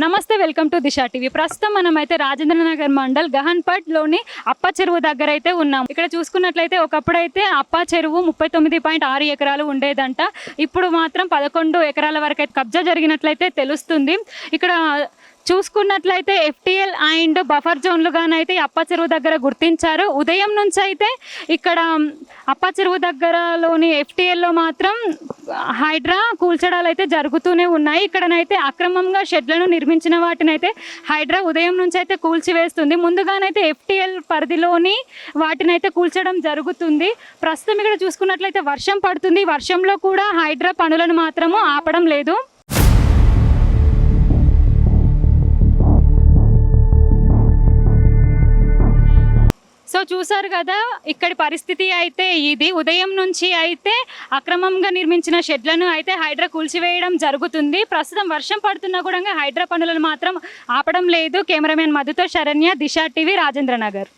నమస్తే, welcome to Disha TV. ప్రస్తుతం మనమైతే రాజేంద్రనగర్ మండల్ గహన్పట్లోని అప్ప చెరువు దగ్గర అయితే ఉన్నాం. ఇక్కడ చూసుకున్నట్లయితే ఒకప్పుడైతే అప్ప చెరువు 39.6 ఎకరాలు ఉండేదంట. ఇప్పుడు మాత్రం 11 ఎకరాల వరకు అయితే కబ్జా జరిగినట్లయితే తెలుస్తుంది. ఇక్కడ చూసుకున్నట్లయితే FTL అండ్ బఫర్ జోన్లుగానైతే అప్ప చెరువు దగ్గర గుర్తించారు. ఉదయం నుంచి అయితే ఇక్కడ అప్ప చెరువు దగ్గరలోని FTLలో మాత్రం హైడ్రా కూల్చడాలు అయితే జరుగుతూనే ఉన్నాయి. ఇక్కడనైతే అక్రమంగా షెడ్లను నిర్మించిన వాటినైతే హైడ్రా ఉదయం నుంచి అయితే కూల్చివేస్తుంది. ముందుగానైతే FTL పరిధిలోని వాటినైతే కూల్చడం జరుగుతుంది. ప్రస్తుతం ఇక్కడ చూసుకున్నట్లయితే వర్షం పడుతుంది. వర్షంలో కూడా హైడ్రా పనులను మాత్రము ఆపడం లేదు. సో చూసారు కదా, ఇక్కడి పరిస్థితి అయితే ఇది. ఉదయం నుంచి అయితే అక్రమంగా నిర్మించిన షెడ్లను అయితే హైడ్రా కూల్చివేయడం జరుగుతుంది. ప్రస్తుతం వర్షం పడుతున్నా కూడా హైడ్రా పనులను మాత్రం ఆపడం లేదు. కెమెరామెన్ మధుతో శరణ్య, దిశా టీవీ, రాజేంద్రనగర్.